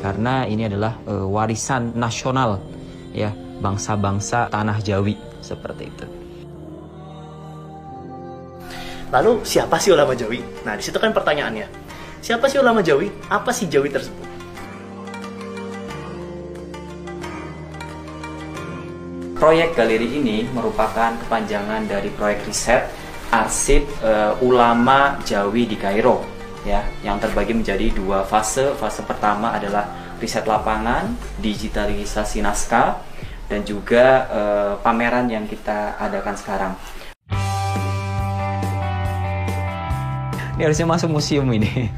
karena ini adalah warisan nasional ya bangsa-bangsa tanah Jawi seperti itu. Lalu siapa sih ulama Jawi? Nah, di situ kan pertanyaannya. Siapa sih ulama Jawi? Apa sih Jawi tersebut? Proyek galeri ini merupakan kepanjangan dari proyek riset arsip ulama Jawi di Kairo ya, yang terbagi menjadi dua fase. Fase pertama adalah riset lapangan, digitalisasi naskah, dan juga pameran yang kita adakan sekarang. Ini harusnya masuk museum ini.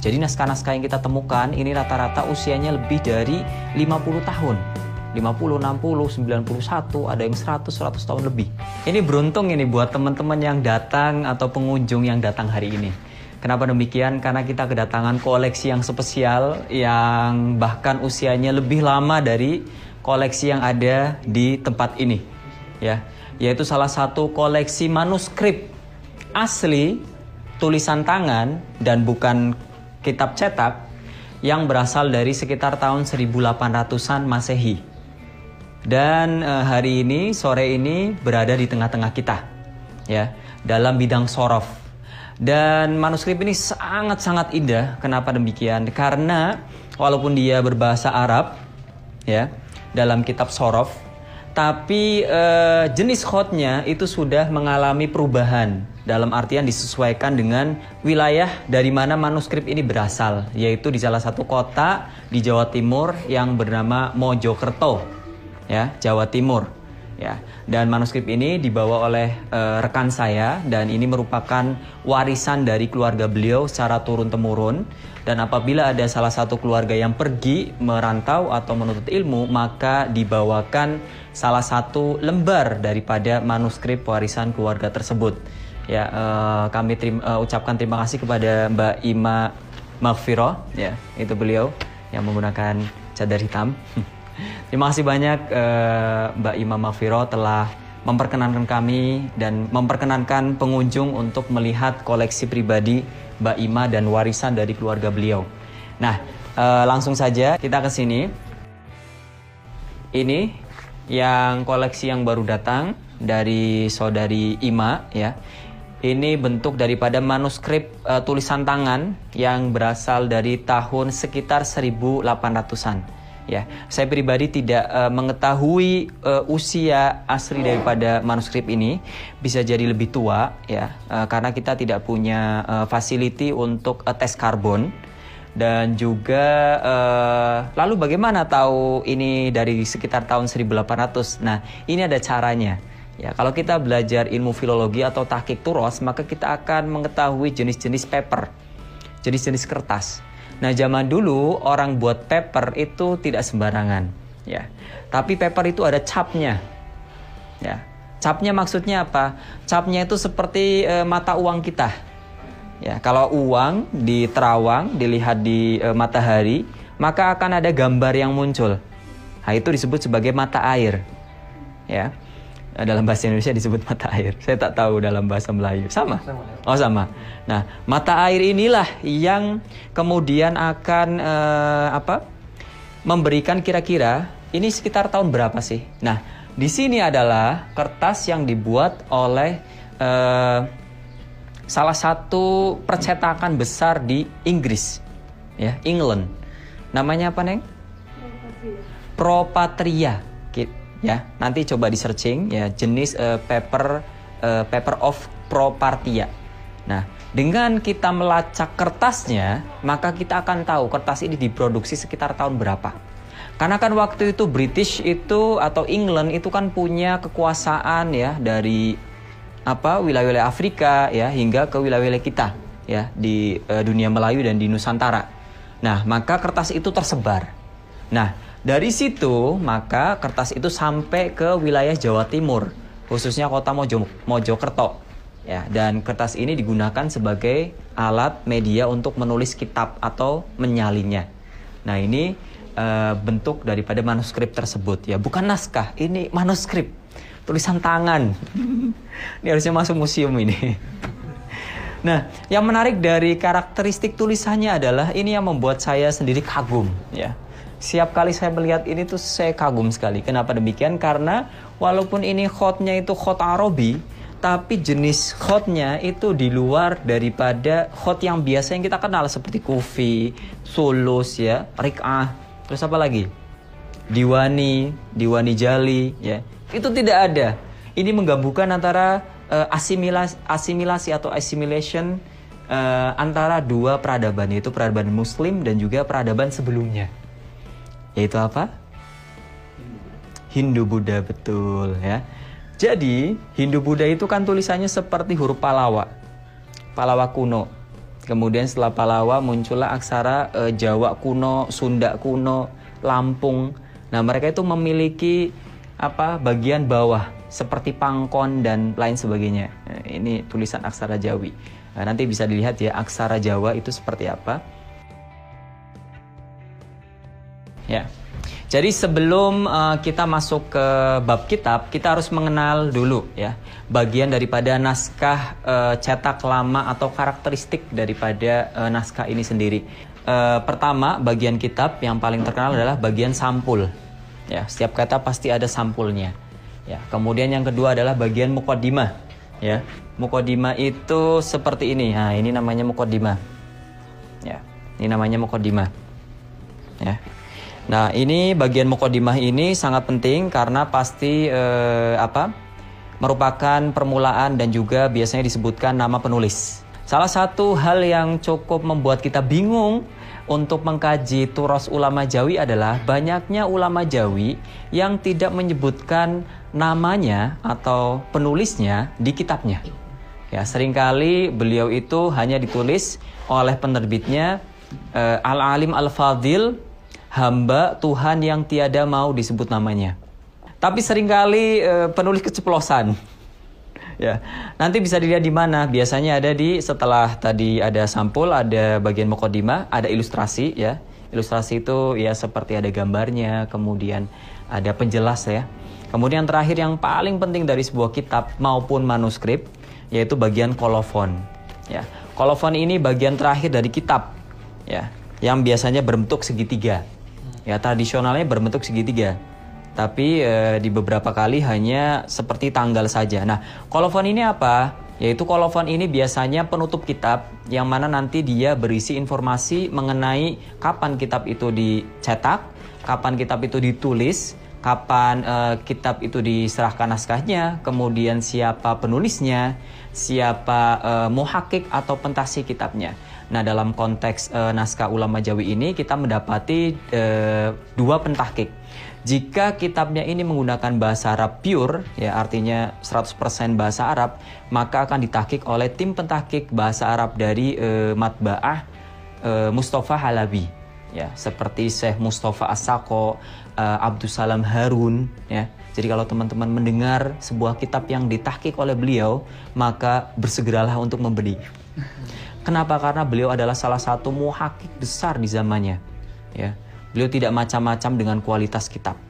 Jadi naskah-naskah yang kita temukan ini rata-rata usianya lebih dari 50 tahun. 50, 60, 91, ada yang 100 tahun lebih. Ini beruntung ini buat teman-teman yang datang atau pengunjung yang datang hari ini. Kenapa demikian? Karena kita kedatangan koleksi yang spesial yang bahkan usianya lebih lama dari koleksi yang ada di tempat ini. Ya, yaitu salah satu koleksi manuskrip asli tulisan tangan dan bukan kitab cetak yang berasal dari sekitar tahun 1800-an Masehi. Dan hari ini, sore ini berada di tengah-tengah kita ya, dalam bidang sorof. Dan manuskrip ini sangat-sangat indah. Kenapa demikian? Karena walaupun dia berbahasa Arab ya, dalam kitab sorof, tapi jenis khotnya itu sudah mengalami perubahan, dalam artian disesuaikan dengan wilayah dari mana manuskrip ini berasal, yaitu di salah satu kota di Jawa Timur yang bernama Mojokerto ya, Jawa Timur ya. Dan manuskrip ini dibawa oleh rekan saya, dan ini merupakan warisan dari keluarga beliau secara turun-temurun. Dan apabila ada salah satu keluarga yang pergi merantau atau menuntut ilmu, maka dibawakan salah satu lembar daripada manuskrip warisan keluarga tersebut ya. Kami ucapkan terima kasih kepada Mbak Ima Maghfirah ya, itu beliau yang menggunakan cadar hitam. Terima kasih banyak Mbak Ima Maghfirah telah memperkenankan kami dan memperkenankan pengunjung untuk melihat koleksi pribadi Mbak Ima dan warisan dari keluarga beliau. Nah, langsung saja kita ke sini. Ini yang koleksi yang baru datang dari saudari Ima ya. Ini bentuk daripada manuskrip tulisan tangan yang berasal dari tahun sekitar 1800-an. Ya, saya pribadi tidak mengetahui usia asli daripada manuskrip ini, bisa jadi lebih tua ya, karena kita tidak punya facility untuk tes karbon. Dan juga lalu bagaimana tahu ini dari sekitar tahun 1800? Nah, ini ada caranya. Ya, kalau kita belajar ilmu filologi atau tahqiq turos, maka kita akan mengetahui jenis-jenis paper, jenis-jenis kertas. Nah, zaman dulu orang buat paper itu tidak sembarangan, ya. Tapi paper itu ada capnya, ya. Capnya maksudnya apa? Capnya itu seperti mata uang kita, ya. Kalau uang di terawang dilihat di matahari, maka akan ada gambar yang muncul. Nah, itu disebut sebagai mata air, ya. Dalam bahasa Indonesia disebut mata air. Saya tak tahu dalam bahasa Melayu. Sama? Oh, sama. Nah, mata air inilah yang kemudian akan memberikan kira-kira ini sekitar tahun berapa sih? Nah, di sini adalah kertas yang dibuat oleh salah satu percetakan besar di Inggris, ya, England. Namanya apa, Neng? Propatria. Ya, nanti coba di searching ya, jenis paper of Propatria. Nah, dengan kita melacak kertasnya, maka kita akan tahu kertas ini diproduksi sekitar tahun berapa. Karena kan waktu itu British itu atau England itu kan punya kekuasaan ya dari wilayah-wilayah Afrika ya hingga ke wilayah-wilayah kita ya di dunia Melayu dan di Nusantara. Nah, maka kertas itu tersebar. Nah, dari situ maka kertas itu sampai ke wilayah Jawa Timur, khususnya kota Mojokerto. Ya, dan kertas ini digunakan sebagai alat media untuk menulis kitab atau menyalinnya. Nah, ini bentuk daripada manuskrip tersebut ya, bukan naskah, ini manuskrip tulisan tangan. Ini harusnya masuk museum ini. Nah, yang menarik dari karakteristik tulisannya adalah ini yang membuat saya sendiri kagum, ya. Setiap kali saya melihat ini tuh saya kagum sekali. Kenapa demikian? Karena walaupun ini khotnya itu khot Arabi, tapi jenis khotnya itu di luar daripada khot yang biasa yang kita kenal seperti kufi, sulus, ya, rik'ah, terus apa lagi? Diwani jali, ya. Itu tidak ada. Ini menggabungkan antara asimilasi atau assimilation antara dua peradaban, yaitu peradaban Muslim dan juga peradaban sebelumnya. Yaitu apa? Hindu-Buddha, betul ya. Jadi Hindu-Buddha itu kan tulisannya seperti huruf Palawa kuno. Kemudian setelah Palawa muncullah aksara Jawa kuno, Sunda kuno, Lampung. Nah, mereka itu memiliki bagian bawah seperti pangkon dan lain sebagainya. Nah, ini tulisan aksara Jawi. Nah, nanti bisa dilihat ya aksara Jawa itu seperti apa. Ya. Jadi sebelum kita masuk ke bab kitab, kita harus mengenal dulu ya bagian daripada naskah cetak lama atau karakteristik daripada naskah ini sendiri. Pertama, bagian kitab yang paling terkenal adalah bagian sampul. Ya, setiap kata pasti ada sampulnya. Ya, kemudian yang kedua adalah bagian muqaddimah. Ya, muqaddimah itu seperti ini. Nah, ini namanya muqaddimah. Ya, ini namanya muqaddimah. Ya. Nah, ini bagian muqaddimah ini sangat penting karena pasti merupakan permulaan dan juga biasanya disebutkan nama penulis. Salah satu hal yang cukup membuat kita bingung untuk mengkaji turos ulama Jawi adalah banyaknya ulama Jawi yang tidak menyebutkan namanya atau penulisnya di kitabnya. Ya, seringkali beliau itu hanya ditulis oleh penerbitnya Al-Alim Al-Fadil, hamba Tuhan yang tiada mau disebut namanya. Tapi seringkali penulis keceplosan. Ya, nanti bisa dilihat di mana. Biasanya ada setelah tadi ada sampul, ada bagian muqaddimah, ada ilustrasi ya. Ilustrasi itu ya seperti ada gambarnya, kemudian ada penjelas ya. Kemudian terakhir yang paling penting dari sebuah kitab maupun manuskrip yaitu bagian kolofon. Ya, kolofon ini bagian terakhir dari kitab ya, yang biasanya berbentuk segitiga. Ya, tradisionalnya berbentuk segitiga. Tapi di beberapa kali hanya seperti tanggal saja. Nah, kolofon ini apa? Yaitu kolofon ini biasanya penutup kitab yang mana nanti dia berisi informasi mengenai kapan kitab itu dicetak, kapan kitab itu ditulis, kapan kitab itu diserahkan naskahnya, kemudian siapa penulisnya, siapa muhakik atau pentasih kitabnya. Nah, dalam konteks naskah ulama Jawi ini kita mendapati dua pentahkik. Jika kitabnya ini menggunakan bahasa Arab pure, ya artinya 100% bahasa Arab, maka akan ditahkik oleh tim pentahkik bahasa Arab dari Matba'ah Mustafa Halabi. Ya, seperti Syekh Mustafa As-Saqo, Abdussalam Harun. Ya. Jadi kalau teman-teman mendengar sebuah kitab yang ditahkik oleh beliau, maka bersegeralah untuk membeli. Kenapa? Karena beliau adalah salah satu muhakik besar di zamannya. Ya. Beliau tidak macam-macam dengan kualitas kitab.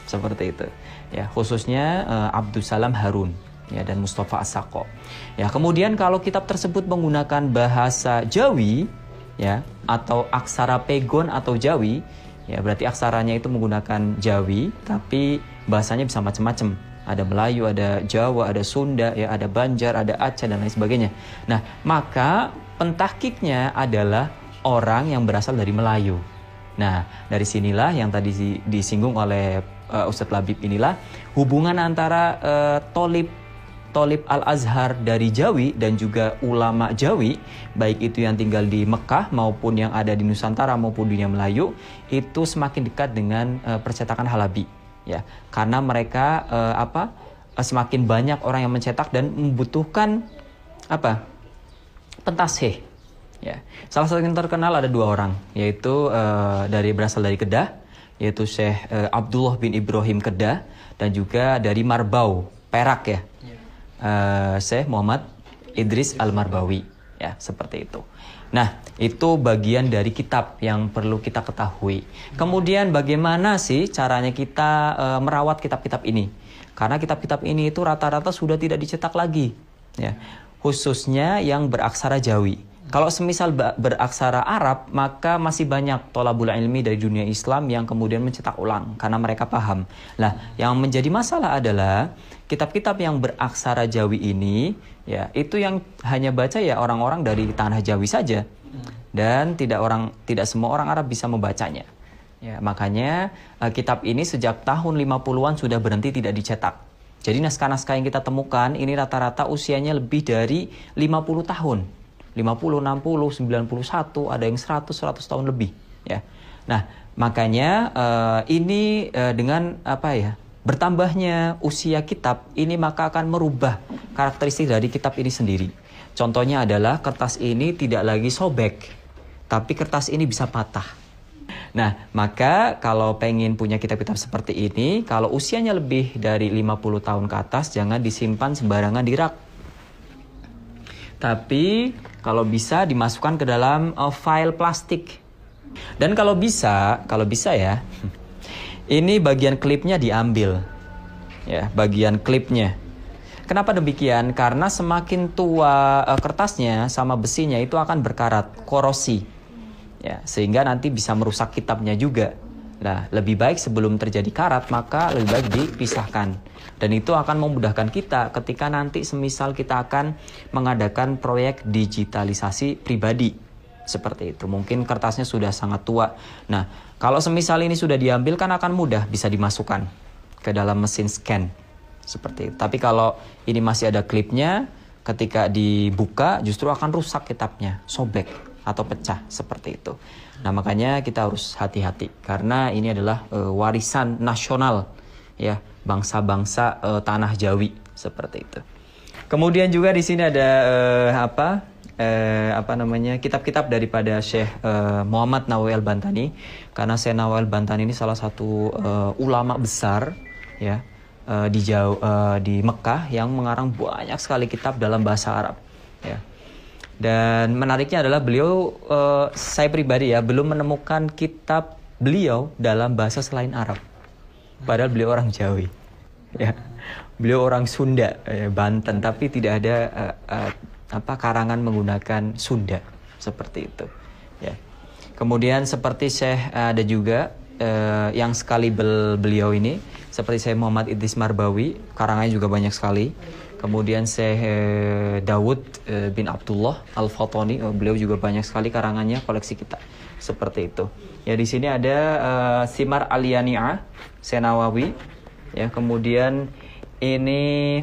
Seperti itu. Ya, khususnya Abdussalam Harun ya, dan Mustafa As-Saqo. Ya, kemudian kalau kitab tersebut menggunakan bahasa Jawi ya, atau aksara pegon atau Jawi, ya berarti aksaranya itu menggunakan Jawi, tapi bahasanya bisa macam-macam. Ada Melayu, ada Jawa, ada Sunda, ya ada Banjar, ada Aceh dan lain sebagainya. Nah, maka pentahkiknya adalah orang yang berasal dari Melayu. Nah, dari sinilah yang tadi disinggung oleh Ustadz Labib inilah hubungan antara Tolib Al-Azhar dari Jawi dan juga ulama Jawi, baik itu yang tinggal di Mekah maupun yang ada di Nusantara maupun dunia Melayu, itu semakin dekat dengan percetakan Halabi. Ya, karena mereka semakin banyak orang yang mencetak dan membutuhkan pentasih. Ya, salah satu yang terkenal ada dua orang, yaitu berasal dari Kedah, yaitu Syekh Abdullah bin Ibrahim Kedah, dan juga dari Marbau, Perak ya, Syekh Muhammad Idris Al-Marbawi, ya seperti itu. Nah, itu bagian dari kitab yang perlu kita ketahui. Kemudian bagaimana sih caranya kita merawat kitab-kitab ini? Karena kitab-kitab ini itu rata-rata sudah tidak dicetak lagi. Ya. khususnya yang beraksara Jawi. Kalau semisal beraksara Arab, maka masih banyak thalabul ilmi dari dunia Islam yang kemudian mencetak ulang karena mereka paham. Nah, yang menjadi masalah adalah kitab-kitab yang beraksara Jawi ini, ya, itu yang hanya baca ya orang-orang dari tanah Jawi saja, dan tidak semua orang Arab bisa membacanya. Ya, makanya kitab ini sejak tahun 50-an sudah berhenti tidak dicetak. Jadi naskah-naskah yang kita temukan ini rata-rata usianya lebih dari 50 tahun. 50, 60, 91, ada yang 100 tahun lebih, ya. Nah, makanya ini dengan bertambahnya usia kitab ini maka akan merubah karakteristik dari kitab ini sendiri. Contohnya adalah kertas ini tidak lagi sobek, tapi kertas ini bisa patah. Nah, maka kalau pengen punya kitab-kitab seperti ini, kalau usianya lebih dari 50 tahun ke atas, jangan disimpan sembarangan di rak. Tapi kalau bisa dimasukkan ke dalam file plastik. Dan kalau bisa ya, ini bagian klipnya diambil. Ya, bagian klipnya. Kenapa demikian? Karena semakin tua kertasnya sama besinya itu akan berkarat, korosi. Ya, sehingga nanti bisa merusak kitabnya juga. Nah, lebih baik sebelum terjadi karat, maka lebih baik dipisahkan. Dan itu akan memudahkan kita ketika nanti semisal kita akan mengadakan proyek digitalisasi pribadi. Seperti itu. Mungkin kertasnya sudah sangat tua. Nah, kalau semisal ini sudah diambil kan akan mudah bisa dimasukkan ke dalam mesin scan. Seperti itu. Tapi kalau ini masih ada klipnya, ketika dibuka justru akan rusak kitabnya, sobek atau pecah seperti itu. Nah, makanya kita harus hati-hati karena ini adalah warisan nasional, ya, bangsa-bangsa tanah Jawi seperti itu. Kemudian juga di sini ada kitab-kitab daripada Syekh Muhammad Nawawi Al-Bantani, karena Syekh Nawawi Al-Bantani ini salah satu ulama besar, ya, di Mekah yang mengarang banyak sekali kitab dalam bahasa Arab, ya. Dan menariknya adalah beliau, saya pribadi ya, belum menemukan kitab beliau dalam bahasa selain Arab. Padahal beliau orang Jawi, ya. Beliau orang Sunda, Banten, tapi tidak ada karangan menggunakan Sunda seperti itu. Ya. Kemudian seperti Syekh ada juga yang sekali beliau ini, seperti Syekh Muhammad Idris Marbawi, karangannya juga banyak sekali. Kemudian Syekh Dawud bin Abdullah Al-Fatani, beliau juga banyak sekali karangannya, koleksi kita seperti itu. Ya, di sini ada Simar Al-Yani'ah Syekh Nawawi, ya. Kemudian ini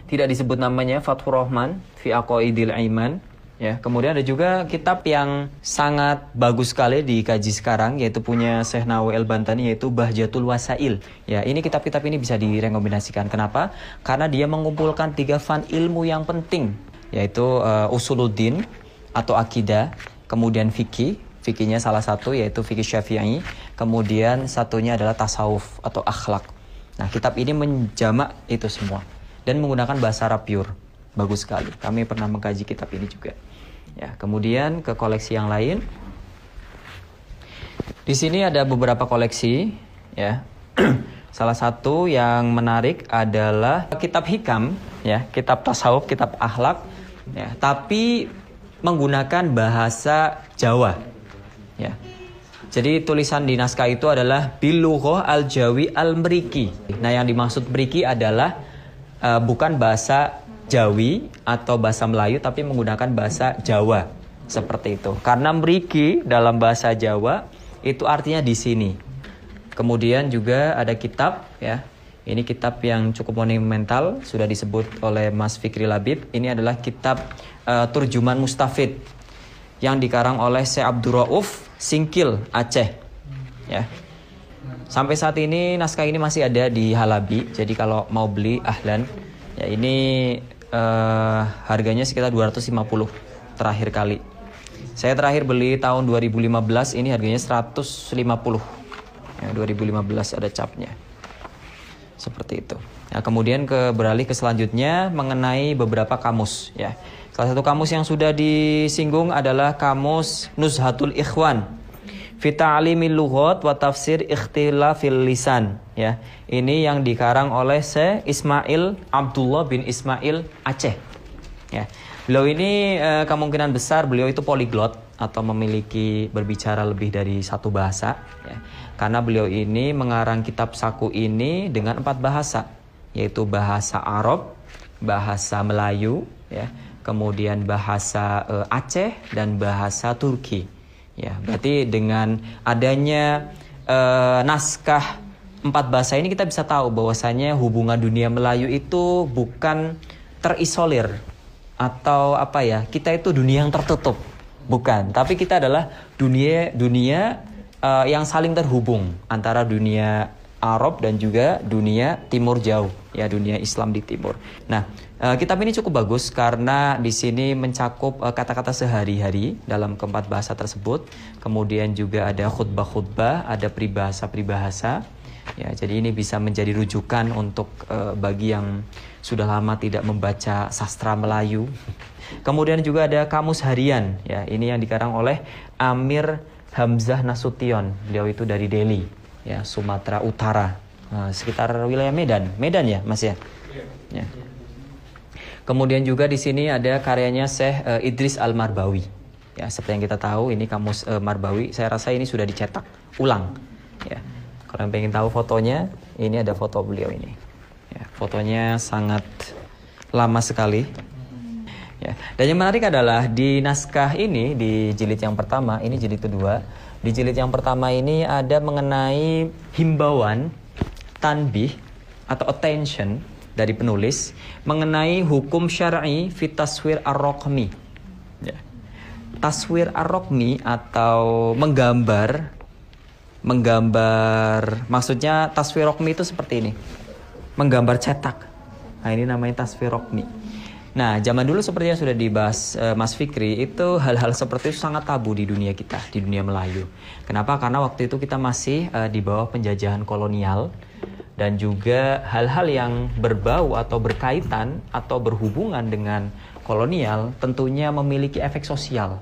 tidak disebut namanya, Fathur Rahman fi Aqaidil Aiman, ya. Kemudian ada juga kitab yang sangat bagus sekali dikaji sekarang, yaitu punya Syekh Nawawi Al-Bantani, yaitu Bahjatul Wasail. Ya, ini kitab-kitab ini bisa direkomendasikan. Kenapa? Karena dia mengumpulkan 3 fan ilmu yang penting, yaitu Usuluddin atau akidah, kemudian fikihnya salah satu yaitu fikih Syafi'i, kemudian satunya adalah tasawuf atau akhlak. Nah, kitab ini menjamak itu semua dan menggunakan bahasa Arab pure. Bagus sekali. Kami pernah mengkaji kitab ini juga. Ya, kemudian ke koleksi yang lain. Di sini ada beberapa koleksi, ya. Salah satu yang menarik adalah kitab hikam, ya, kitab tasawuf, kitab akhlak, ya, tapi menggunakan bahasa Jawa, ya. Jadi tulisan di naskah itu adalah Bilughah Al-Jawi Al-Mriki. Nah, yang dimaksud Mriki adalah bukan bahasa Jawi atau bahasa Melayu, tapi menggunakan bahasa Jawa seperti itu. Karena mriki dalam bahasa Jawa itu artinya di sini. Kemudian juga ada kitab, ya. Ini kitab yang cukup monumental, sudah disebut oleh Mas Fikri Labib. Ini adalah kitab Turjuman Mustafid yang dikarang oleh Syekh Abdul Rauf Singkil Aceh, ya. Sampai saat ini naskah ini masih ada di Halabi. Jadi kalau mau beli ahlan, ya, ini harganya sekitar 250 terakhir kali. Saya terakhir beli tahun 2015, ini harganya 150. Ya, 2015 ada capnya. Seperti itu. Nah, kemudian beralih ke selanjutnya mengenai beberapa kamus, ya. Salah satu kamus yang sudah disinggung adalah kamus Nuzhatul Ikhwan Fi Ta'limil Lughat wa Tafsir Ikhtilafil Lisan, ya. Ini yang dikarang oleh Syekh Ismail Abdullah bin Ismail Aceh. Ya. Beliau ini kemungkinan besar beliau itu polyglot atau memiliki berbicara lebih dari satu bahasa, ya. Karena beliau ini mengarang kitab saku ini dengan 4 bahasa, yaitu bahasa Arab, bahasa Melayu, ya, kemudian bahasa Aceh dan bahasa Turki. Ya, berarti dengan adanya naskah 4 bahasa ini kita bisa tahu bahwasanya hubungan dunia Melayu itu bukan terisolir atau apa ya, kita itu dunia yang tertutup, bukan. Tapi kita adalah dunia yang saling terhubung antara dunia Arab dan juga dunia Timur Jauh, ya, dunia Islam di Timur. Nah, kitab ini cukup bagus karena di sini mencakup kata-kata sehari-hari dalam keempat bahasa tersebut. Kemudian juga ada khutbah-khutbah, ada peribahasa-peribahasa. Ya, jadi ini bisa menjadi rujukan untuk bagi yang sudah lama tidak membaca sastra Melayu. Kemudian juga ada kamus harian, ya, ini yang dikarang oleh Amir Hamzah Nasution. Beliau itu dari Delhi, ya, Sumatera Utara, sekitar wilayah Medan ya, Mas ya. Ya. Kemudian juga di sini ada karyanya Syekh Idris Al-Marbawi. Ya, seperti yang kita tahu ini kamus Marbawi, saya rasa ini sudah dicetak ulang. Ya. Kalau yang pengen tahu fotonya, ini ada foto beliau ini. Ya, fotonya sangat lama sekali. Ya. Dan yang menarik adalah di naskah ini, di jilid yang pertama, ini jilid kedua. Di jilid yang pertama ini ada mengenai himbauan, tanbih atau attention dari penulis mengenai hukum syar'i fi taswir ar-raqmi. Ya. Taswir ar-raqmi atau menggambar, maksudnya taswir raqmi itu seperti ini. Menggambar cetak. Nah, ini namanya taswir raqmi. Nah, zaman dulu seperti yang sudah dibahas Mas Fikri, itu hal-hal seperti itu sangat tabu di dunia kita, di dunia Melayu. Kenapa? Karena waktu itu kita masih di bawah penjajahan kolonial, dan juga hal-hal yang berbau atau berkaitan atau berhubungan dengan kolonial tentunya memiliki efek sosial.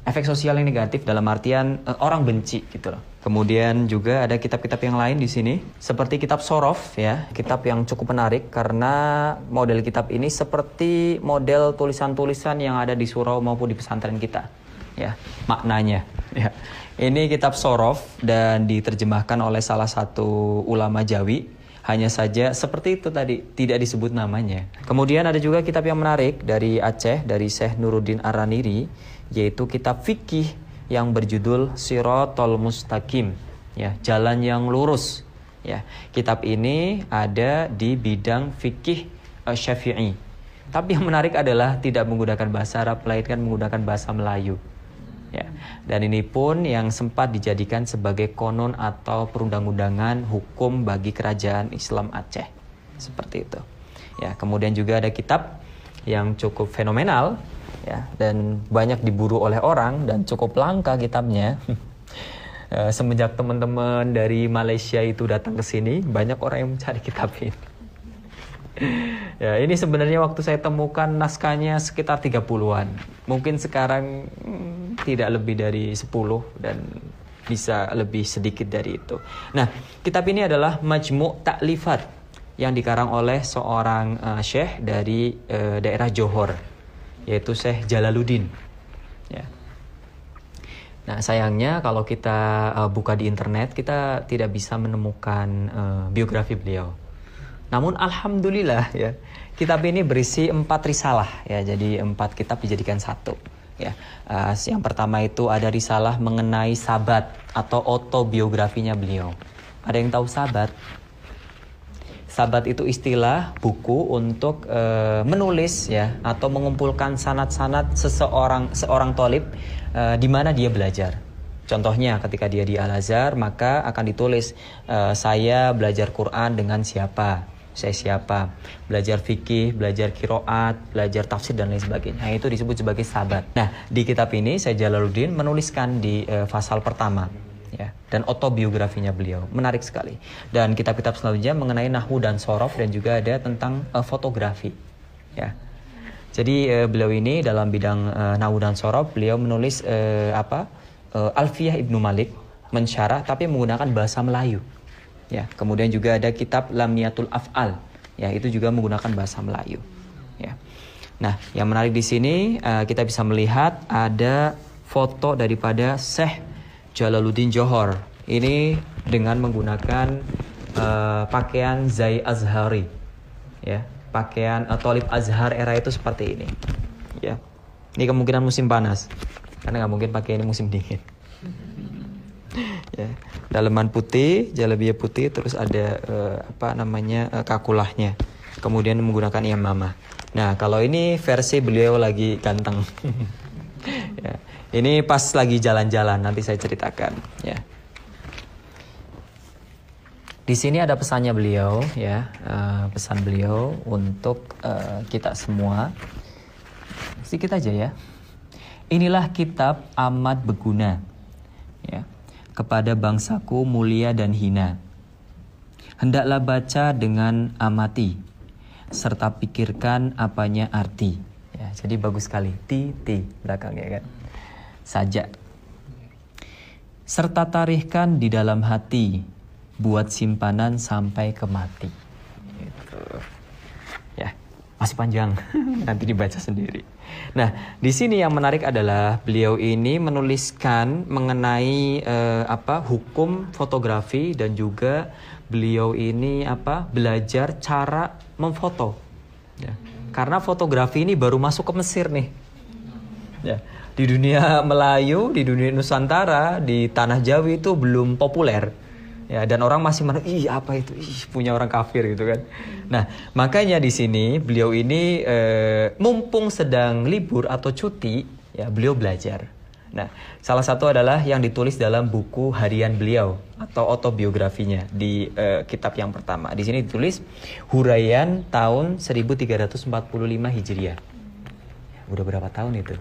Efek sosial yang negatif dalam artian orang benci gitu loh. Kemudian juga ada kitab-kitab yang lain di sini seperti kitab Sorof, ya, kitab yang cukup menarik karena model kitab ini seperti model tulisan-tulisan yang ada di surau maupun di pesantren kita, ya, maknanya, ya. Ini kitab Sorof dan diterjemahkan oleh salah satu ulama Jawi. Hanya saja seperti itu tadi, tidak disebut namanya. Kemudian ada juga kitab yang menarik dari Aceh, dari Syekh Nuruddin Ar-Raniri, yaitu kitab fikih yang berjudul Siratal Mustaqim, ya, jalan yang lurus. Ya, kitab ini ada di bidang fikih Syafi'i. Tapi yang menarik adalah tidak menggunakan bahasa Arab, melainkan menggunakan bahasa Melayu. Ya, dan ini pun yang sempat dijadikan sebagai konon atau perundang-undangan hukum bagi kerajaan Islam Aceh. Seperti itu. Ya, kemudian juga ada kitab yang cukup fenomenal, ya, dan banyak diburu oleh orang dan cukup langka kitabnya. Semenjak teman-teman dari Malaysia itu datang ke sini, banyak orang yang mencari kitab ini. Ya, ini sebenarnya waktu saya temukan naskahnya sekitar 30-an. Mungkin sekarang tidak lebih dari 10 dan bisa lebih sedikit dari itu. Nah, kitab ini adalah Majmu' Ta'lifat yang dikarang oleh seorang syekh dari daerah Johor, yaitu Syekh Jalaluddin. Ya. Nah, sayangnya kalau kita buka di internet, kita tidak bisa menemukan biografi beliau. Namun alhamdulillah, ya, kitab ini berisi 4 risalah, ya, jadi 4 kitab dijadikan satu. Ya, yang pertama itu ada risalah mengenai sabat atau autobiografinya beliau. Ada yang tahu sabat? Sabat itu istilah buku untuk menulis, ya, atau mengumpulkan sanad-sanad seorang thalib di mana dia belajar. Contohnya ketika dia di Al-Azhar, maka akan ditulis saya belajar Quran dengan siapa, saya siapa, belajar fikih, belajar qiraat, belajar tafsir dan lain sebagainya. Nah, itu disebut sebagai sabat. Nah, di kitab ini saya Jalaluddin menuliskan di pasal pertama, ya, dan autobiografinya beliau menarik sekali. Dan kitab-kitab selanjutnya mengenai nahwu dan sorof dan juga ada tentang fotografi, ya. Jadi beliau ini dalam bidang nahwu dan sorof beliau menulis Alfiyah Ibnu Malik mensyarah tapi menggunakan bahasa Melayu. Ya, kemudian juga ada kitab Lamiyatul Af'al, ya itu juga menggunakan bahasa Melayu. Ya. Nah, yang menarik di sini kita bisa melihat ada foto daripada Syekh Jalaluddin Johor. Ini dengan menggunakan pakaian Zai Azhari, ya, pakaian Thalib Azhar era itu seperti ini. Ya, ini kemungkinan musim panas, karena nggak mungkin pakai ini musim dingin. Ya, daleman putih, jalabiyah putih, terus ada kakulahnya. Kemudian menggunakan imamah. Nah, kalau ini versi beliau lagi ganteng. Ya, ini pas lagi jalan-jalan, nanti saya ceritakan. Ya. Di sini ada pesannya beliau, ya, pesan beliau untuk kita semua. Sedikit aja ya. Inilah kitab amat berguna, ya, kepada bangsaku mulia dan hina. Hendaklah baca dengan amati, serta pikirkan apanya arti. Ya, jadi bagus sekali. Ti belakangnya kan. Saja. Serta tarihkan di dalam hati, buat simpanan sampai ke mati. Gitu. Ya, masih panjang. Nanti dibaca sendiri. Nah, di sini yang menarik adalah beliau ini menuliskan mengenai hukum fotografi, dan juga beliau ini belajar cara memfoto. Ya. Karena fotografi ini baru masuk ke Mesir nih. Ya. Di dunia Melayu, di dunia Nusantara, di tanah Jawa itu belum populer. Ya, dan orang masih apa itu? Punya orang kafir gitu kan. Nah, makanya di sini beliau ini mumpung sedang libur atau cuti, ya beliau belajar. Nah, salah satu adalah yang ditulis dalam buku harian beliau atau autobiografinya di kitab yang pertama. Di sini ditulis Huraian tahun 1345 Hijriah. Udah berapa tahun itu?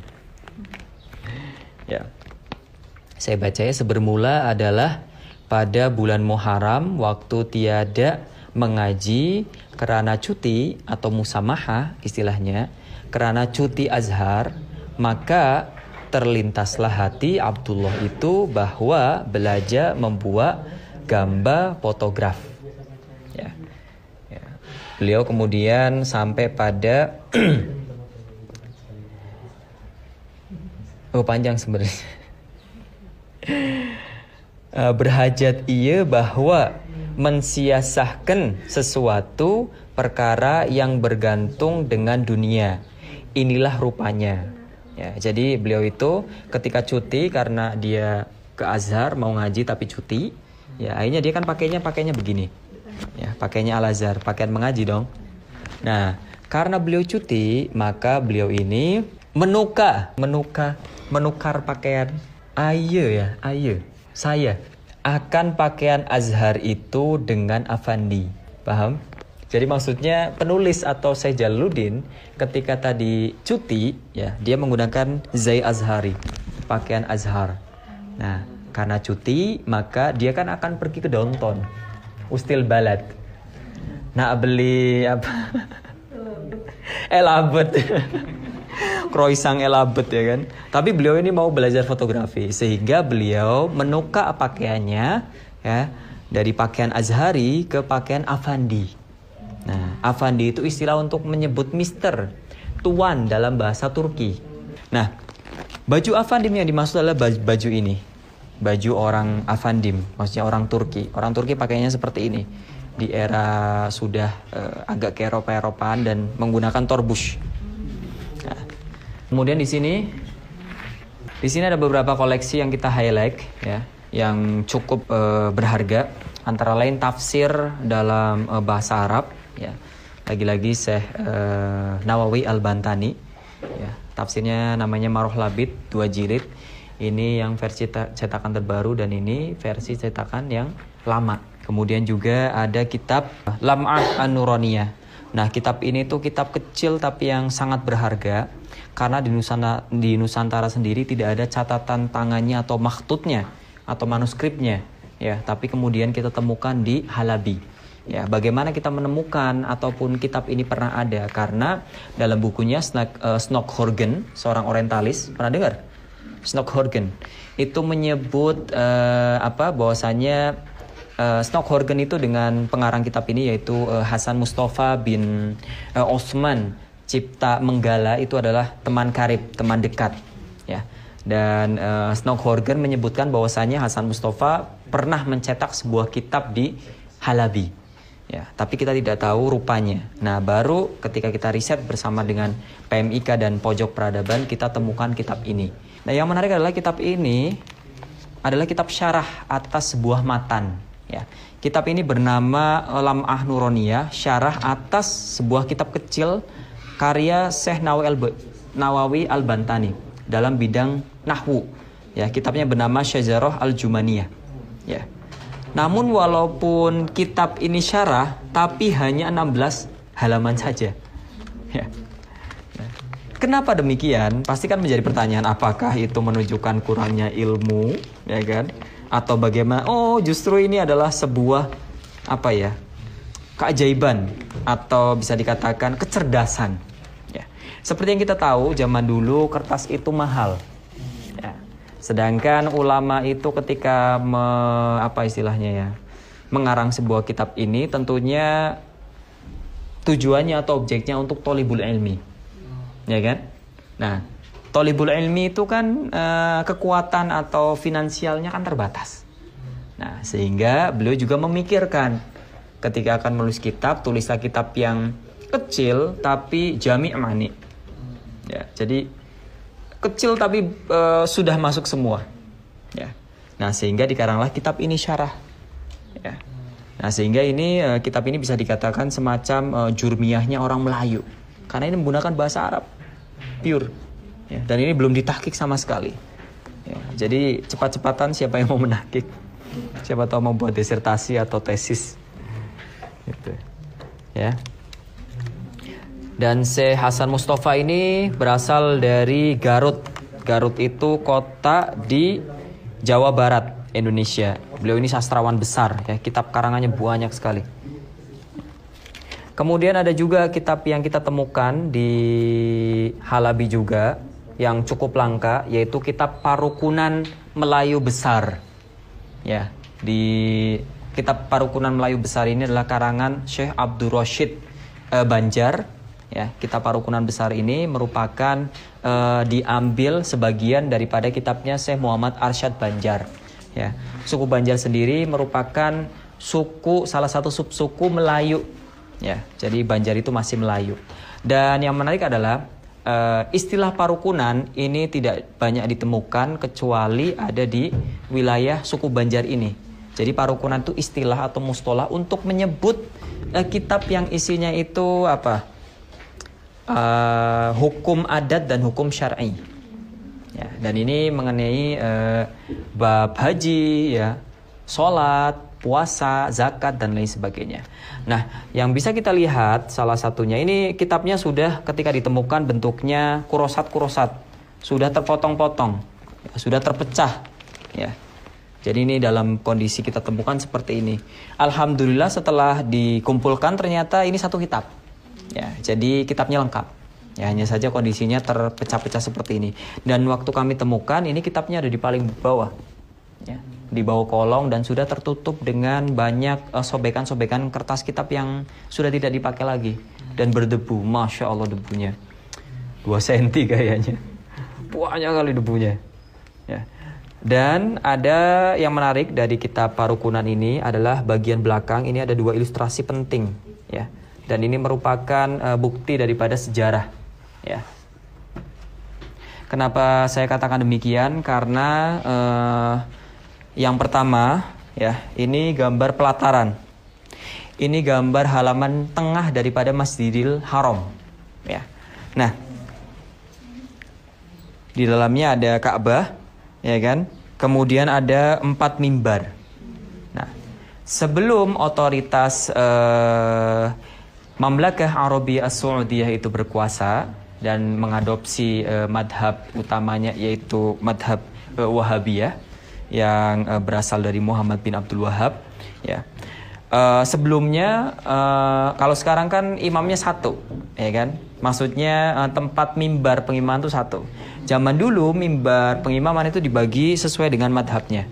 Ya. Saya bacanya sebermula adalah pada bulan Muharram, waktu tiada mengaji karena cuti atau musamahah istilahnya, karena cuti Azhar, maka terlintaslah hati Abdullah itu bahwa belajar membuat gambar fotograf. Ya. Ya. Beliau kemudian sampai pada panjang sebenarnya. Berhajat ia bahwa mensiasahkan sesuatu perkara yang bergantung dengan dunia. Inilah rupanya. Ya, jadi beliau itu ketika cuti karena dia ke Azhar mau ngaji tapi cuti, ya akhirnya dia kan pakainya begini. Ya, pakainya Al-Azhar, pakaian mengaji dong. Nah, karena beliau cuti, maka beliau ini menukar pakaian. Saya akan pakaian Azhar itu dengan Afandi. Paham? Jadi maksudnya penulis atau Syekh Jalaluddin ketika tadi cuti, ya dia menggunakan Zai Azhari, pakaian Azhar. Nah, karena cuti maka dia kan akan pergi ke downtown, Ustil Balad. Nah, beli apa? Elabet. Kroisang elabet ya kan. Tapi beliau ini mau belajar fotografi sehingga beliau menukar pakaiannya ya dari pakaian Azhari ke pakaian Afandi. Nah, Afandi itu istilah untuk menyebut Mister, tuan dalam bahasa Turki. Nah, baju Afandim yang dimaksud adalah baju ini. Baju orang Afandim, maksudnya orang Turki. Orang Turki pakainya seperti ini. Di era sudah agak ke Eropa-Eropaan dan menggunakan torbush. Nah, kemudian di sini ada beberapa koleksi yang kita highlight ya, yang cukup berharga. Antara lain tafsir dalam bahasa Arab ya. Lagi-lagi Syekh Nawawi Al-Bantani ya. Tafsirnya namanya Maroh Labid 2 jilid. Ini yang versi cetakan terbaru dan ini versi cetakan yang lama. Kemudian juga ada kitab Lam'ah An-Nuraniyah. Nah, kitab ini tuh kitab kecil tapi yang sangat berharga karena di Nusantara sendiri tidak ada catatan tangannya atau makhtutnya atau manuskripnya ya, tapi kemudian kita temukan di Halabi. Ya, bagaimana kita menemukan ataupun kitab ini pernah ada? Karena dalam bukunya Snokhorgen, seorang orientalis, pernah dengar? Stockhorgen itu menyebut bahwasanya Stockhorgen itu dengan pengarang kitab ini yaitu Hasan Mustafa bin Osman Cipta Menggala itu adalah teman karib, teman dekat, ya. Dan Stockhorgen menyebutkan bahwasanya Hasan Mustafa pernah mencetak sebuah kitab di Halabi, ya. Tapi kita tidak tahu rupanya. Nah, baru ketika kita riset bersama dengan PMIK dan Pojok Peradaban kita temukan kitab ini. Nah, yang menarik adalah kitab ini adalah kitab syarah atas sebuah matan. Ya, kitab ini bernama Lam'ah Nuroniyah, syarah atas sebuah kitab kecil karya Syekh Nawawi Al-Bantani dalam bidang nahwu. Ya, kitabnya bernama Syajarah Al-Jumaniyah. Ya. Namun walaupun kitab ini syarah, tapi hanya 16 halaman saja. Ya. Kenapa demikian? Pasti kan menjadi pertanyaan, apakah itu menunjukkan kurangnya ilmu, ya kan? Atau bagaimana? Oh, justru ini adalah sebuah keajaiban atau bisa dikatakan kecerdasan. Ya. Seperti yang kita tahu, zaman dulu kertas itu mahal. Ya. Sedangkan ulama itu ketika mengarang sebuah kitab ini, tentunya tujuannya atau objeknya untuk tolibul ilmi, ya kan? Nah, tolibul ilmi itu kan kekuatan atau finansialnya kan terbatas. Nah, sehingga beliau juga memikirkan ketika akan menulis kitab, tulislah kitab yang kecil tapi jami' mani. Ya, jadi kecil tapi sudah masuk semua. Ya. Nah, sehingga dikaranglah kitab ini syarah. Ya. Nah, sehingga ini kitab ini bisa dikatakan semacam jurmiyahnya orang Melayu. Karena ini menggunakan bahasa Arab pure. Ya, dan ini belum ditahkik sama sekali. Ya, jadi cepat-cepatan siapa yang mau menahkik, siapa tahu mau buat disertasi atau tesis, gitu. Ya. Dan Syekh Hasan Mustafa ini berasal dari Garut. Garut itu kota di Jawa Barat, Indonesia. Beliau ini sastrawan besar. Ya, kitab karangannya banyak sekali. Kemudian ada juga kitab yang kita temukan di Halabi juga, yang cukup langka, yaitu kitab Parukunan Melayu Besar. Ya, di kitab Parukunan Melayu Besar ini adalah karangan Syekh Abdul Rashid Banjar. Ya, kitab Parukunan Besar ini merupakan diambil sebagian daripada kitabnya Syekh Muhammad Arsyad Banjar. Ya, suku Banjar sendiri merupakan salah satu subsuku Melayu. Ya, jadi Banjar itu masih Melayu. Dan yang menarik adalah istilah parukunan ini tidak banyak ditemukan kecuali ada di wilayah suku Banjar ini. Jadi parukunan itu istilah atau mustolah untuk menyebut kitab yang isinya itu hukum adat dan hukum syar'i. Ya, dan ini mengenai bab haji, ya, sholat, puasa, zakat, dan lain sebagainya. Nah, yang bisa kita lihat salah satunya ini kitabnya sudah ketika ditemukan bentuknya kurosat-kurosat, sudah terpotong-potong, ya, sudah terpecah. Ya. Jadi ini dalam kondisi kita temukan seperti ini. Alhamdulillah setelah dikumpulkan ternyata ini satu kitab. Ya, jadi kitabnya lengkap. Ya, hanya saja kondisinya terpecah-pecah seperti ini. Dan waktu kami temukan ini kitabnya ada di paling bawah. Ya, di bawah kolong dan sudah tertutup dengan banyak sobekan-sobekan kertas kitab yang sudah tidak dipakai lagi dan berdebu. Masya Allah debunya 2 cm kayaknya, banyak kali debunya. Ya. Dan ada yang menarik dari kitab Parukunan ini adalah bagian belakang ini ada 2 ilustrasi penting, ya. Dan ini merupakan bukti daripada sejarah, ya. Kenapa saya katakan demikian? Karena yang pertama, ya, ini gambar pelataran. Ini gambar halaman tengah daripada Masjidil Haram, ya. Nah, di dalamnya ada Ka'bah, ya kan? Kemudian ada 4 mimbar. Nah, sebelum otoritas Mamlakah Arabiyah As-Saudiyah itu berkuasa dan mengadopsi madhab utamanya yaitu madhab Wahabiyah yang berasal dari Muhammad bin Abdul Wahab, ya. Sebelumnya kalau sekarang kan imamnya satu, ya kan? Maksudnya tempat mimbar pengimaman itu satu. Zaman dulu mimbar pengimaman itu dibagi sesuai dengan madhabnya.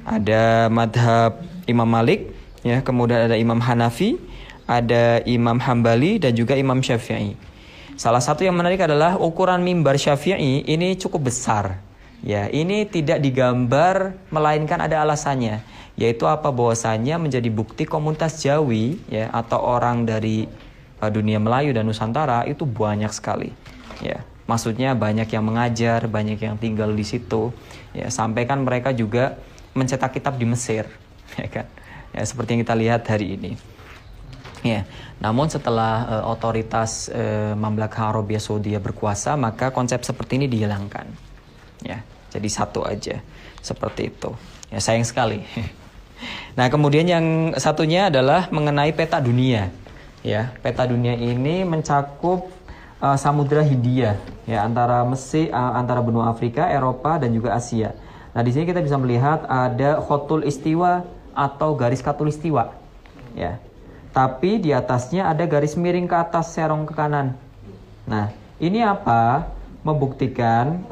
Ada madhab Imam Malik, ya, kemudian ada Imam Hanafi, ada Imam Hambali, dan juga Imam Syafi'i. Salah satu yang menarik adalah ukuran mimbar Syafi'i ini cukup besar. Ya, ini tidak digambar melainkan ada alasannya, yaitu apa, bahwasanya menjadi bukti komunitas Jawi, ya, atau orang dari dunia Melayu dan Nusantara itu banyak sekali. Ya, maksudnya banyak yang mengajar, banyak yang tinggal di situ. Ya, sampai kan mereka juga mencetak kitab di Mesir, ya kan? Ya, seperti yang kita lihat hari ini. Ya, namun setelah otoritas Mamlakah Arabia Saudi berkuasa, maka konsep seperti ini dihilangkan. Ya, jadi satu aja seperti itu. Ya, sayang sekali. Nah, kemudian yang satunya adalah mengenai peta dunia. Ya, peta dunia ini mencakup Samudra Hindia, ya, antara Mesir, antara benua Afrika, Eropa, dan juga Asia. Nah, di sini kita bisa melihat ada khotul istiwa atau garis khatulistiwa. Ya. Tapi di atasnya ada garis miring ke atas, serong ke kanan. Nah, ini apa? Membuktikan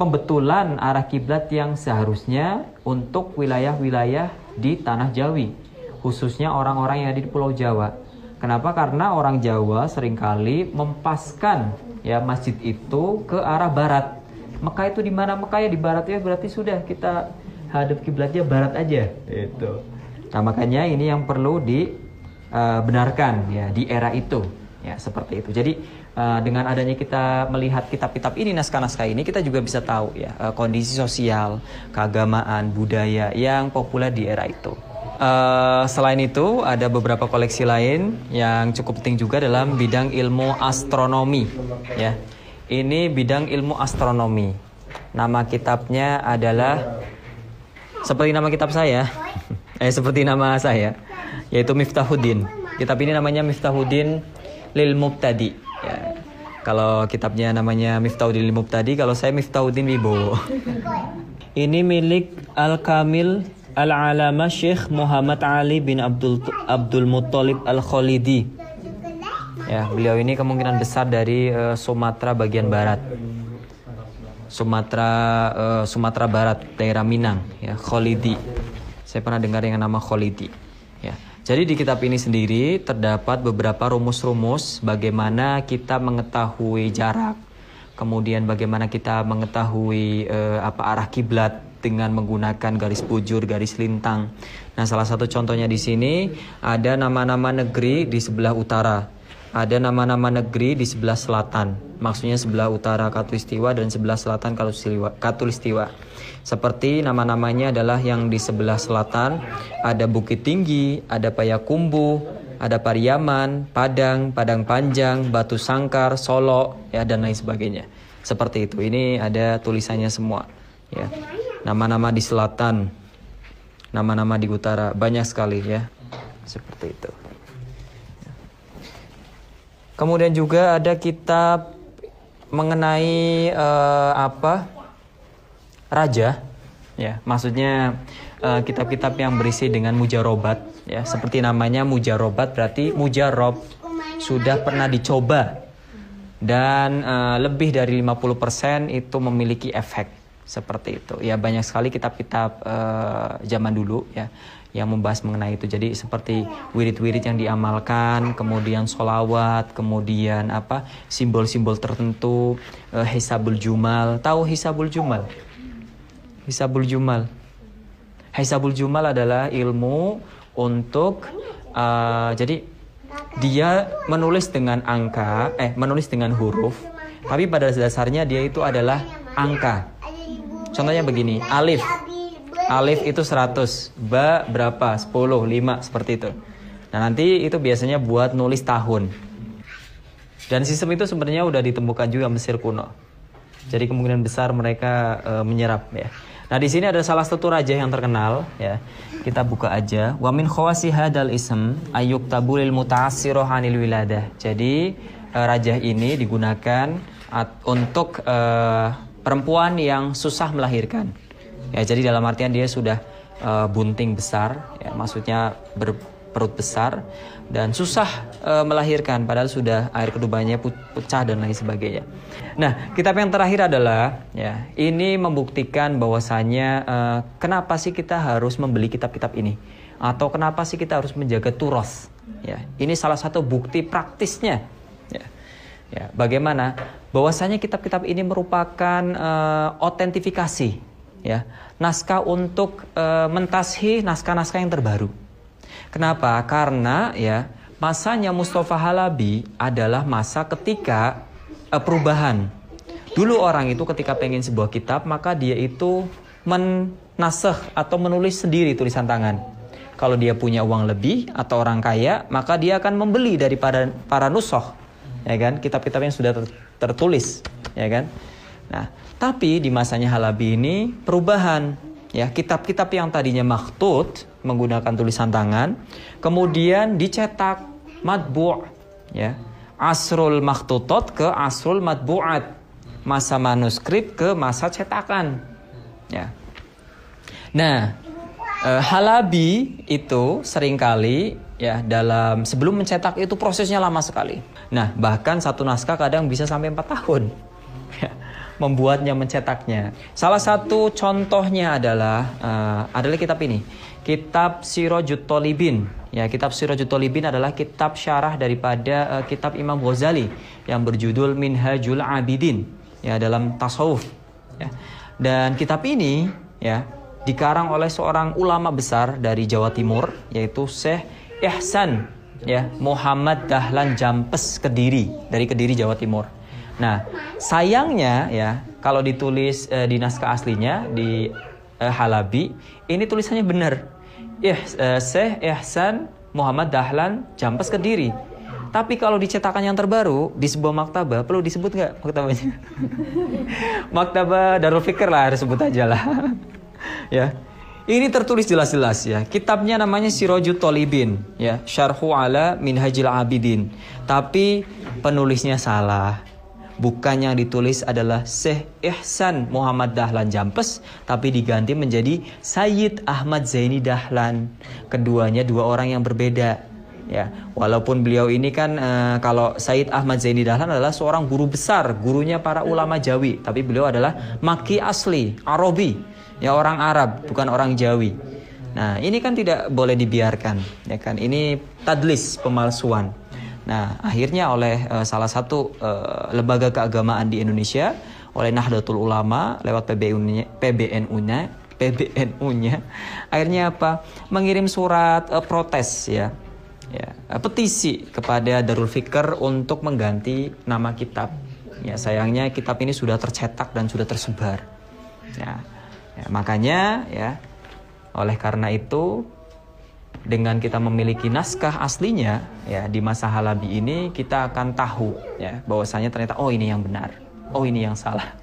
pembetulan arah kiblat yang seharusnya untuk wilayah-wilayah di tanah Jawi, khususnya orang-orang yang ada di Pulau Jawa. Kenapa? Karena orang Jawa seringkali mempaskan, ya, masjid itu ke arah barat. Mekah itu di mana? Mekah ya di barat, ya, berarti sudah kita hadap kiblatnya barat aja. Itu. Nah, makanya ini yang perlu dibenarkan, ya, di era itu, ya, seperti itu. Jadi dengan adanya kita melihat kitab-kitab ini, naskah-naskah ini, kita juga bisa tahu, ya, kondisi sosial, keagamaan, budaya yang populer di era itu. Selain itu ada beberapa koleksi lain yang cukup penting juga dalam bidang ilmu astronomi, ya. Ini bidang ilmu astronomi. Nama kitabnya adalah seperti nama kitab saya, seperti nama saya, yaitu Miftahuddin. Kitab ini namanya Miftahuddin Lil Mubtadi. Ya. Kalau kitabnya namanya Miftahuddin Lil Mubtadi, kalau saya Miftahuddin Wibowo. Ini milik Al-Kamil Al-Alama Syekh Muhammad Ali bin Abdul Muttalib Al-Khalidi. Ya, beliau ini kemungkinan besar dari Sumatera bagian barat. Sumatera Barat, daerah Minang, ya, Khalidi. Saya pernah dengar yang nama Khalidi. Ya. Jadi di kitab ini sendiri terdapat beberapa rumus-rumus bagaimana kita mengetahui jarak, kemudian bagaimana kita mengetahui arah kiblat dengan menggunakan garis bujur, garis lintang. Nah, salah satu contohnya di sini ada nama-nama negeri di sebelah utara, ada nama-nama negeri di sebelah selatan. Maksudnya sebelah utara Khatulistiwa dan sebelah selatan Khatulistiwa. Seperti nama-namanya adalah yang di sebelah selatan ada Bukit Tinggi, ada Payakumbuh, ada Pariaman, Padang, Padang Panjang, Batu Sangkar, Solo, ya, dan lain sebagainya. Seperti itu. Ini ada tulisannya semua, ya. Nama-nama di selatan, nama-nama di utara, banyak sekali, ya. Seperti itu. Kemudian juga ada kitab mengenai raja, ya. Maksudnya kitab-kitab yang berisi dengan mujarobat, ya. Seperti namanya mujarobat, berarti mujarob sudah pernah dicoba dan lebih dari 50% itu memiliki efek. Seperti itu, ya, banyak sekali kitab-kitab zaman dulu, ya, yang membahas mengenai itu. Jadi seperti wirid-wirid yang diamalkan, kemudian sholawat, kemudian simbol-simbol tertentu, hisabul jumal. Tahu hisabul jumal? Hisabul jumal. Hisabul jumal adalah ilmu untuk jadi dia menulis dengan angka, menulis dengan huruf, tapi pada dasarnya dia itu adalah angka. Contohnya begini, alif. Alif itu 100, ba berapa? 10, 5, seperti itu. Nah, nanti itu biasanya buat nulis tahun. Dan sistem itu sebenarnya udah ditemukan juga Mesir kuno. Jadi kemungkinan besar mereka menyerap, ya. Nah, di sini ada salah satu raja yang terkenal, ya. Kita buka aja. Wa min khawasi hadal ism ayyuktabu lil muta'assiroh anil wiladah. Jadi raja ini digunakan untuk perempuan yang susah melahirkan. Ya, jadi dalam artian dia sudah bunting besar, ya, maksudnya perut besar dan susah melahirkan padahal sudah air ketubannya pecah dan lain sebagainya. Nah, kitab yang terakhir adalah ya, ini membuktikan bahwasanya kenapa sih kita harus membeli kitab-kitab ini atau kenapa sih kita harus menjaga turos. Ya, ini salah satu bukti praktisnya. Ya. Ya, bagaimana bahwasanya kitab-kitab ini merupakan otentifikasi, ya, naskah untuk mentashih naskah-naskah yang terbaru. Kenapa? Karena ya masanya Mustafa Halabi adalah masa ketika perubahan. Dulu orang itu ketika pengen sebuah kitab maka dia itu menasakh atau menulis sendiri tulisan tangan. Kalau dia punya uang lebih atau orang kaya maka dia akan membeli daripada para nusakh, ya kan, kitab-kitab yang sudah tertulis, ya kan. Nah, tapi di masanya Halabi ini perubahan, ya, kitab-kitab yang tadinya makhtut menggunakan tulisan tangan kemudian dicetak matbu', ya, asrul makhtutot ke asrul matbu'at, masa manuskrip ke masa cetakan, ya. Nah, Halabi itu seringkali ya dalam sebelum mencetak itu prosesnya lama sekali. Nah, bahkan satu naskah kadang bisa sampai 4 tahun membuatnya, mencetaknya. Salah satu contohnya adalah kitab ini, kitab Sirajut Thalibin. Ya, kitab Sirajut Thalibin adalah kitab syarah daripada kitab Imam Ghazali yang berjudul Minhajul Abidin, ya, dalam tasawuf. Ya. Dan kitab ini ya dikarang oleh seorang ulama besar dari Jawa Timur yaitu Syekh Ihsan, ya, Muhammad Dahlan Jampes, Kediri, dari Kediri, Jawa Timur. Nah, sayangnya ya kalau ditulis di naskah aslinya di Halabi ini tulisannya benar. Syekh Ihsan Muhammad Dahlan Jampes, Kediri. Tapi kalau di cetakan yang terbaru di sebuah maktabah, perlu disebut nggak maktabahnya? Maktabah Darul Fikr lah, harus sebut aja lah. Ya. Ini tertulis jelas-jelas ya. Kitabnya namanya Sirajut Thalibin, ya, Syarhu ala Minhajil Abidin. Tapi penulisnya salah. Bukan yang ditulis adalah Syekh Ihsan Muhammad Dahlan Jampes, tapi diganti menjadi Sayyid Ahmad Zaini Dahlan. Keduanya dua orang yang berbeda. Ya, walaupun beliau ini kan kalau Sayyid Ahmad Zaini Dahlan adalah seorang guru besar, gurunya para ulama Jawi, tapi beliau adalah Maki asli, Arabi, ya, orang Arab, bukan orang Jawi. Nah, ini kan tidak boleh dibiarkan, ya kan? Ini tadlis, pemalsuan. Nah, akhirnya oleh salah satu lembaga keagamaan di Indonesia, oleh Nahdlatul Ulama lewat PBNU-nya, akhirnya apa? Mengirim surat protes, ya, petisi kepada Darul Fikr untuk mengganti nama kitab. Ya, sayangnya kitab ini sudah tercetak dan sudah tersebar. Ya, makanya ya, oleh karena itu dengan kita memiliki naskah aslinya ya di masa Halabi ini kita akan tahu ya bahwasanya ternyata oh ini yang benar, oh ini yang salah.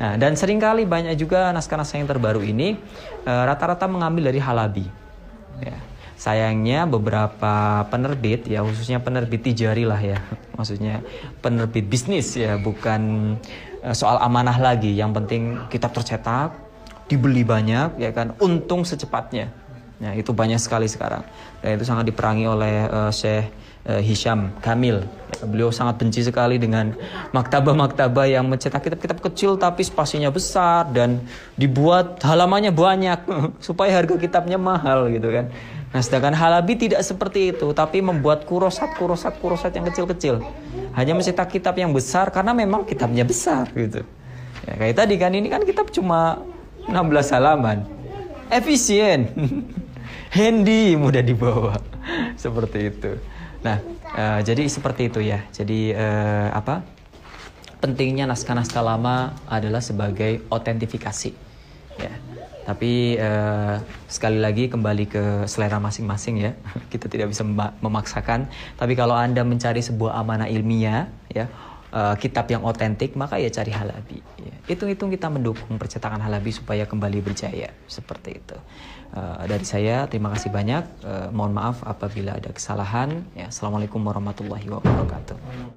Nah, dan seringkali banyak juga naskah-naskah yang terbaru ini rata-rata mengambil dari Halabi. Ya. Sayangnya beberapa penerbit ya, khususnya penerbit tijari lah ya, maksudnya penerbit bisnis ya, bukan soal amanah lagi. Yang penting kitab tercetak, dibeli banyak ya kan, untung secepatnya. Ya, itu banyak sekali sekarang. Dan itu sangat diperangi oleh Syekh Hisham Kamil. Ya, beliau sangat benci sekali dengan maktabah-maktabah yang mencetak kitab-kitab kecil tapi spasinya besar dan dibuat halamannya banyak supaya harga kitabnya mahal gitu kan. Nah, sedangkan Halabi tidak seperti itu, tapi membuat kurosat yang kecil-kecil. Hanya mencetak kitab yang besar karena memang kitabnya besar gitu. Ya, kayak tadi kan, ini kan kitab cuma 16 halaman. Efisien. Handy, mudah dibawa. Seperti itu. Nah, jadi seperti itu ya. Jadi pentingnya naskah-naskah lama adalah sebagai otentifikasi. Ya. Tapi sekali lagi kembali ke selera masing-masing ya. Kita tidak bisa memaksakan. Tapi kalau Anda mencari sebuah amanah ilmiah ya, kitab yang otentik, maka ya cari Halabi. Ya. Hitung-hitung kita mendukung percetakan Halabi supaya kembali berjaya. Seperti itu. Dari saya terima kasih banyak. Mohon maaf apabila ada kesalahan. Ya, Assalamualaikum warahmatullahi wabarakatuh.